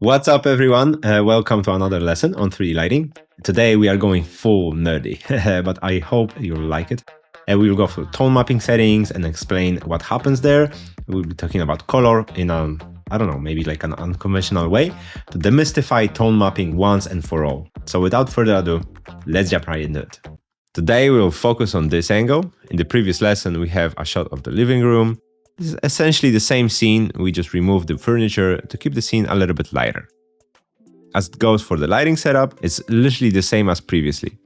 What's up, everyone? Welcome to another lesson on 3D lighting. Today we are going full nerdy, but I hope you'll like it. We will go through tone mapping settings and explain what happens there. We'll be talking about color in I don't know, maybe like an unconventional way to demystify tone mapping once and for all. So without further ado, let's jump right into it. Today we will focus on this angle. In the previous lesson, we have a shot of the living room. This is essentially the same scene, we just removed the furniture to keep the scene a little bit lighter. As it goes for the lighting setup, it's literally the same as previously.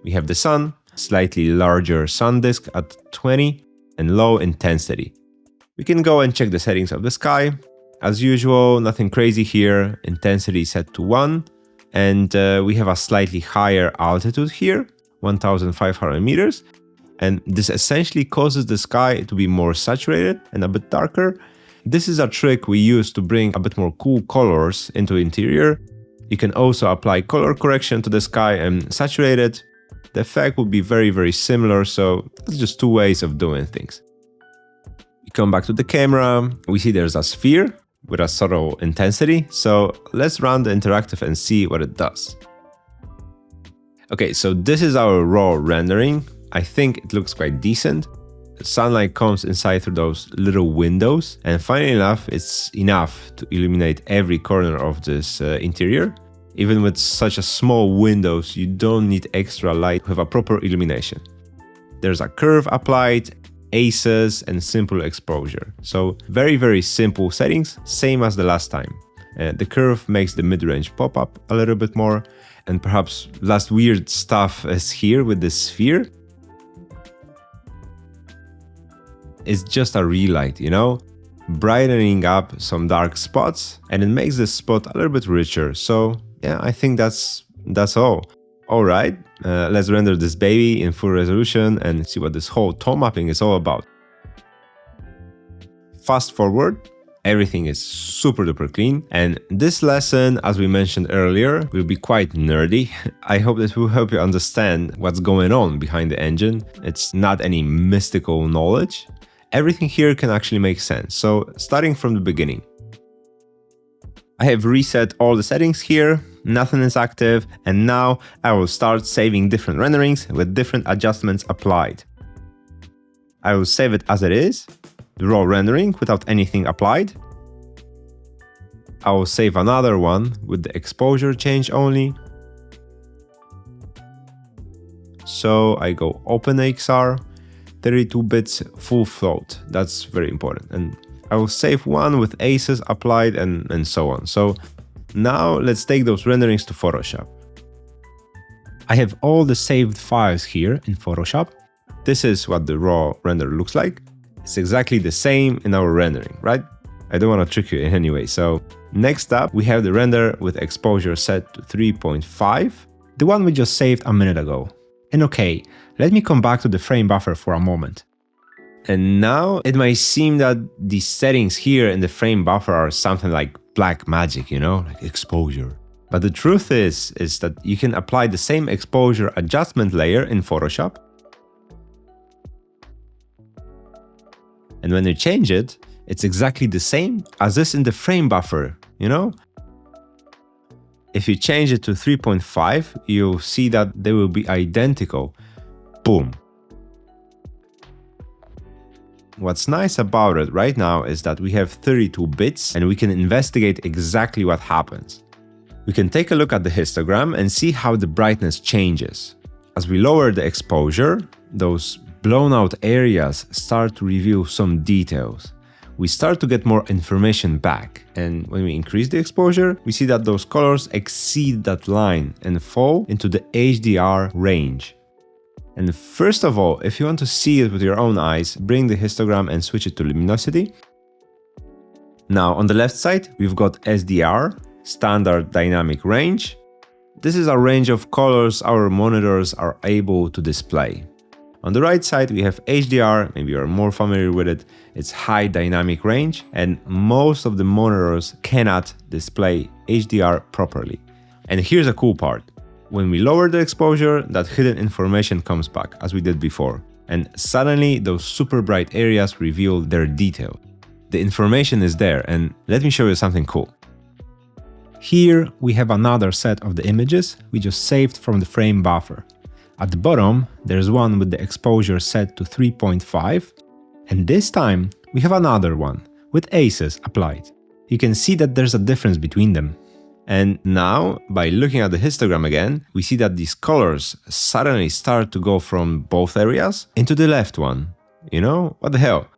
We have the sun, slightly larger sun disk at 20 and low intensity. We can go and check the settings of the sky. As usual, nothing crazy here, intensity set to 1, and we have a slightly higher altitude here, 1,500 meters. And this essentially causes the sky to be more saturated and a bit darker. This is a trick we use to bring a bit more cool colors into the interior. You can also apply color correction to the sky and saturate it. The effect will be very, very similar, so that's just two ways of doing things. We come back to the camera, we see there's a sphere with a subtle intensity, so let's run the interactive and see what it does. Okay, so this is our raw rendering. I think it looks quite decent. Sunlight comes inside through those little windows, and funny enough, it's enough to illuminate every corner of this interior. Even with such a small windows, you don't need extra light to have a proper illumination. There's a curve applied, aces, and simple exposure. So very, very simple settings, same as the last time. The curve makes the mid-range pop up a little bit more, and perhaps last weird stuff is here with the sphere. It's just a relight, you know, brightening up some dark spots, and it makes this spot a little bit richer. So yeah, I think that's all. All right, let's render this baby in full resolution and see what this whole tone mapping is all about. Fast forward, everything is super duper clean. And this lesson, as we mentioned earlier, will be quite nerdy. I hope this will help you understand what's going on behind the engine. It's not any mystical knowledge. Everything here can actually make sense. So starting from the beginning, I have reset all the settings here, nothing is active, and now I will start saving different renderings with different adjustments applied. I will save it as it is, the raw rendering without anything applied. I will save another one with the exposure change only. So I go open AXR. 32 bits full float, that's very important. And I will save one with aces applied and so on. So now let's take those renderings to Photoshop. I have all the saved files here in Photoshop. This is what the raw render looks like. It's exactly the same in our rendering, right? I don't want to trick you in any way. So next up, we have the render with exposure set to 3.5, the one we just saved a minute ago. And okay, let me come back to the frame buffer for a moment. And now it might seem that these settings here in the frame buffer are something like black magic, you know, like exposure. But the truth is that you can apply the same exposure adjustment layer in Photoshop. And when you change it, it's exactly the same as this in the frame buffer, you know? If you change it to 3.5, you'll see that they will be identical. Boom. What's nice about it right now is that we have 32 bits and we can investigate exactly what happens. We can take a look at the histogram and see how the brightness changes. As we lower the exposure, those blown out areas start to reveal some details. We start to get more information back, and when we increase the exposure, we see that those colors exceed that line and fall into the HDR range. And first of all, if you want to see it with your own eyes, bring the histogram and switch it to luminosity. Now on the left side, we've got SDR, Standard Dynamic Range. This is a range of colors our monitors are able to display. On the right side, we have HDR, maybe you're more familiar with it. It's High Dynamic Range, and most of the monitors cannot display HDR properly. And here's a cool part. When we lower the exposure, that hidden information comes back, as we did before. And suddenly, those super bright areas reveal their detail. The information is there, and let me show you something cool. Here we have another set of the images we just saved from the frame buffer. At the bottom, there's one with the exposure set to 3.5, and this time we have another one with ACES applied. You can see that there's a difference between them. And now, by looking at the histogram again, we see that these colors suddenly start to go from both areas into the left one. You know, what the hell?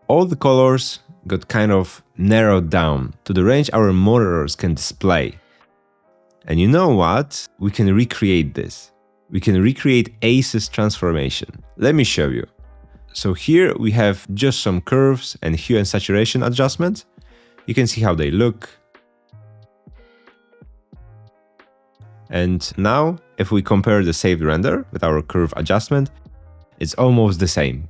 All the colors got kind of narrowed down to the range our monitors can display. And you know what? We can recreate this. We can recreate ACES transformation. Let me show you. So here we have just some curves and hue and saturation adjustments. You can see how they look. And now, if we compare the saved render with our curve adjustment, it's almost the same.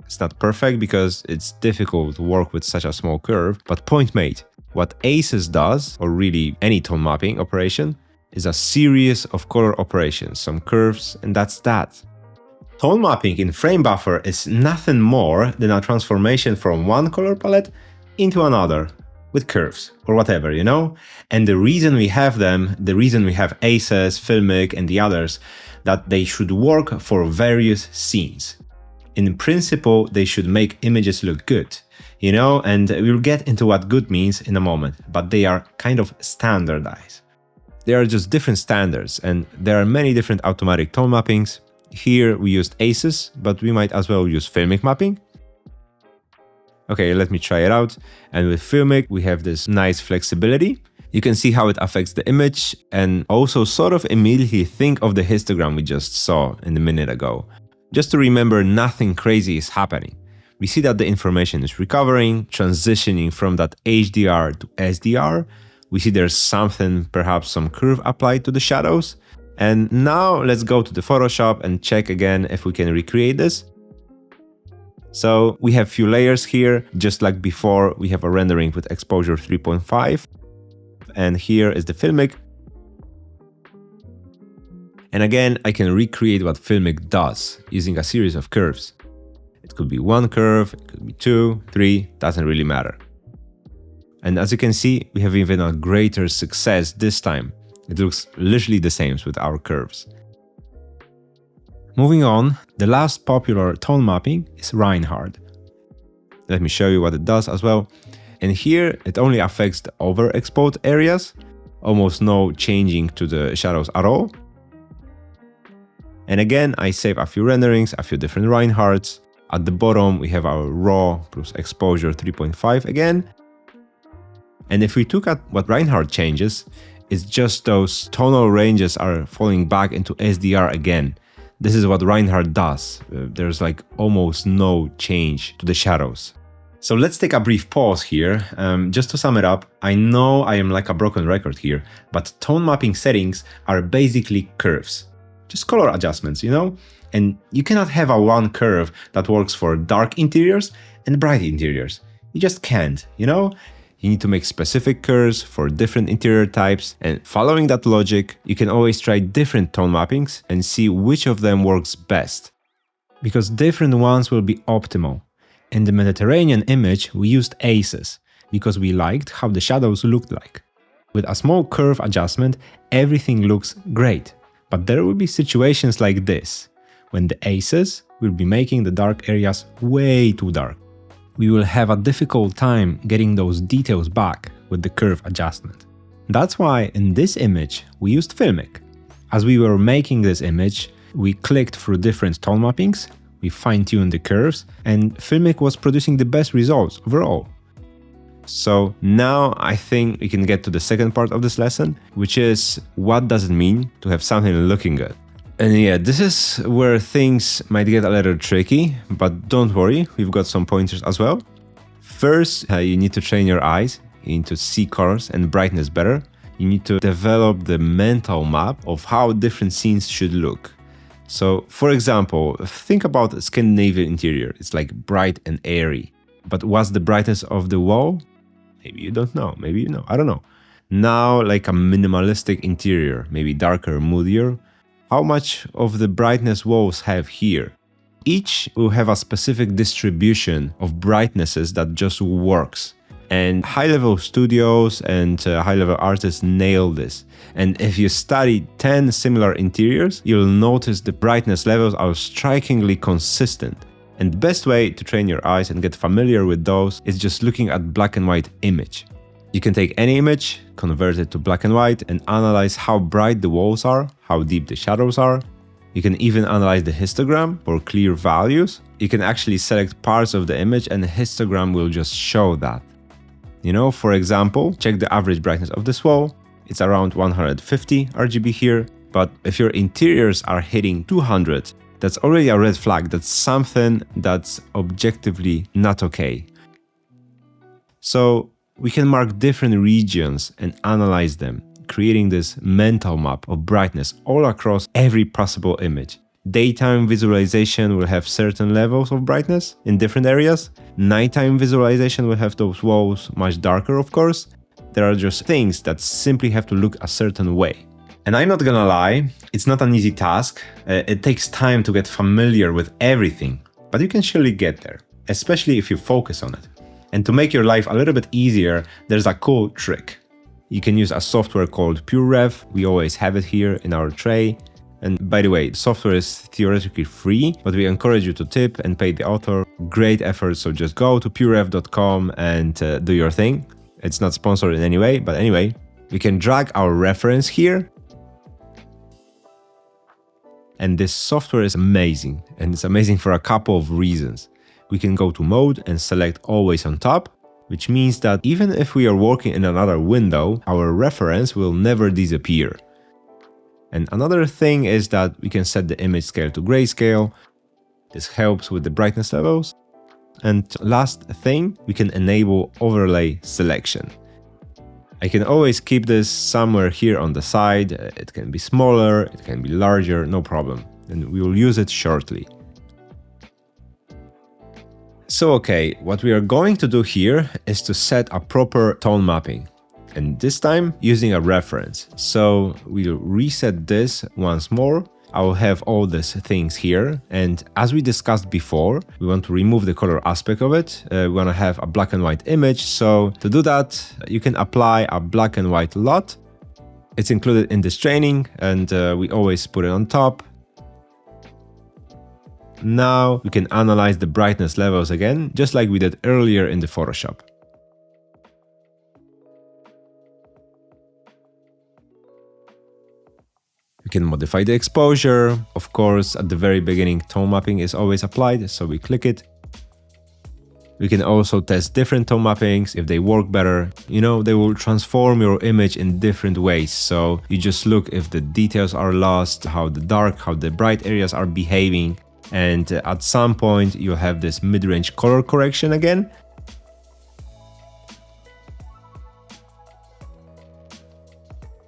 It's not perfect because it's difficult to work with such a small curve, but point made. What ACES does, or really any tone mapping operation, is a series of color operations, some curves, and that's that. Tone mapping in frame buffer is nothing more than a transformation from one color palette into another, with curves, or whatever, you know? And the reason we have them, the reason we have ACES, Filmic, and the others, that they should work for various scenes. In principle, they should make images look good, you know, and we'll get into what good means in a moment, but they are kind of standardized. They are just different standards, and there are many different automatic tone mappings. Here we used ACES, but we might as well use Filmic mapping. Okay, let me try it out. And with Filmic, we have this nice flexibility. You can see how it affects the image, and also sort of immediately think of the histogram we just saw in a minute ago. Just to remember, nothing crazy is happening. We see that the information is recovering, transitioning from that HDR to SDR. We see there's something, perhaps some curve applied to the shadows. And now let's go to the Photoshop and check again if we can recreate this. So we have few layers here, just like before, we have a rendering with exposure 3.5. And here is the Filmic. And again, I can recreate what Filmic does using a series of curves. It could be one curve, it could be 2, 3, doesn't really matter. And as you can see, we have even a greater success this time. It looks literally the same with our curves. Moving on, the last popular tone mapping is Reinhard. Let me show you what it does as well. And here it only affects the overexposed areas, almost no changing to the shadows at all. And again, I save a few renderings, a few different Reinhards. At the bottom, we have our raw plus exposure 3.5 again. And if we look at what Reinhard changes, it's just those tonal ranges are falling back into SDR again. This is what Reinhard does. There's like almost no change to the shadows. So let's take a brief pause here. Just to sum it up, I know I am like a broken record here, but tone mapping settings are basically curves. Just color adjustments, you know? And you cannot have a one curve that works for dark interiors and bright interiors. You just can't, you know? You need to make specific curves for different interior types, and following that logic, you can always try different tone mappings and see which of them works best. Because different ones will be optimal. In the Mediterranean image, we used ACES, because we liked how the shadows looked like. With a small curve adjustment, everything looks great. But there will be situations like this, when the ACES will be making the dark areas way too dark. We will have a difficult time getting those details back with the curve adjustment. That's why in this image we used Filmic. As we were making this image, we clicked through different tone mappings, we fine-tuned the curves, and Filmic was producing the best results overall. So now I think we can get to the second part of this lesson, which is what does it mean to have something looking good? And yeah, this is where things might get a little tricky, but don't worry, we've got some pointers as well. First, you need to train your eyes. You need to see colors and brightness better. You need to develop the mental map of how different scenes should look. So, for example, think about a Scandinavian interior. It's like bright and airy. But what's the brightness of the wall? Maybe you don't know, maybe you know, I don't know. Now, like a minimalistic interior, maybe darker, moodier. How much of the brightness walls have here? Each will have a specific distribution of brightnesses that just works. And high-level studios and high-level artists nail this. And if you study 10 similar interiors, you'll notice the brightness levels are strikingly consistent. And the best way to train your eyes and get familiar with those is just looking at black and white image. You can take any image, convert it to black and white, and analyze how bright the walls are, how deep the shadows are. You can even analyze the histogram for clear values. You can actually select parts of the image and the histogram will just show that. You know, for example, check the average brightness of this wall. It's around 150 RGB here, but if your interiors are hitting 200, that's already a red flag. That's something that's objectively not okay. So we can mark different regions and analyze them, creating this mental map of brightness all across every possible image. Daytime visualization will have certain levels of brightness in different areas. Nighttime visualization will have those walls much darker, of course. There are just things that simply have to look a certain way. And I'm not gonna lie, it's not an easy task. It takes time to get familiar with everything, but you can surely get there, especially if you focus on it. And to make your life a little bit easier, there's a cool trick. You can use a software called PureRev. We always have it here in our tray. And by the way, the software is theoretically free, but we encourage you to tip and pay the author. Great effort, so just go to purerev.com and do your thing. It's not sponsored in any way, but anyway, we can drag our reference here. And this software is amazing, and it's amazing for a couple of reasons. We can go to mode and select always on top, which means that even if we are working in another window, our reference will never disappear. And another thing is that we can set the image scale to grayscale. This helps with the brightness levels. And last thing, we can enable overlay selection. I can always keep this somewhere here on the side. It can be smaller, it can be larger, no problem. And we will use it shortly. So okay, what we are going to do here is to set a proper tone mapping. And this time using a reference. So we'll reset this once more. I will have all these things here. And as we discussed before, we want to remove the color aspect of it. We want to have a black and white image. So to do that, you can apply a black and white LUT. It's included in this training and we always put it on top. Now we can analyze the brightness levels again, just like we did earlier in the Photoshop. We can modify the exposure. Of course, at the very beginning, tone mapping is always applied, so we click it. We can also test different tone mappings. If they work better, you know, they will transform your image in different ways. So you just look if the details are lost, how the dark, how the bright areas are behaving. And at some point, you'll have this mid-range color correction again.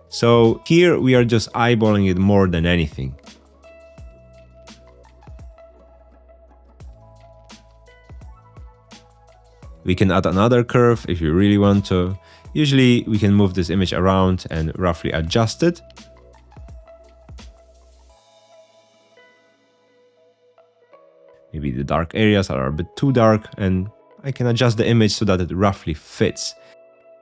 So here we are just eyeballing it more than anything. We can add another curve if you really want to. Usually we can move this image around and roughly adjust it. Maybe the dark areas are a bit too dark and I can adjust the image so that it roughly fits.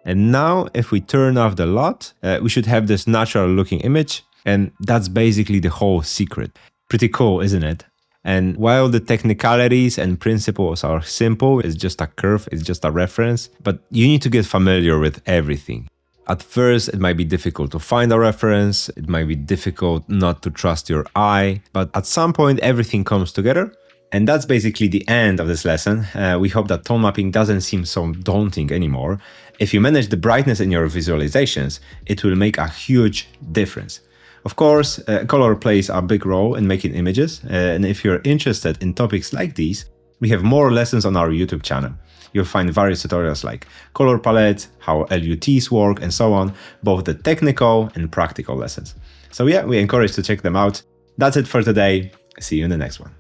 And now if we turn off the LUT, we should have this natural looking image, and that's basically the whole secret. Pretty cool, isn't it? And while the technicalities and principles are simple, it's just a curve, it's just a reference, but you need to get familiar with everything. At first, it might be difficult to find a reference, it might be difficult not to trust your eye, but at some point everything comes together. And that's basically the end of this lesson. We hope that tone mapping doesn't seem so daunting anymore. If you manage the brightness in your visualizations, it will make a huge difference. Of course, color plays a big role in making images, and if you're interested in topics like these, we have more lessons on our YouTube channel. You'll find various tutorials like color palette, how LUTs work, and so on, both the technical and practical lessons. So yeah, we encourage you to check them out. That's it for today. See you in the next one.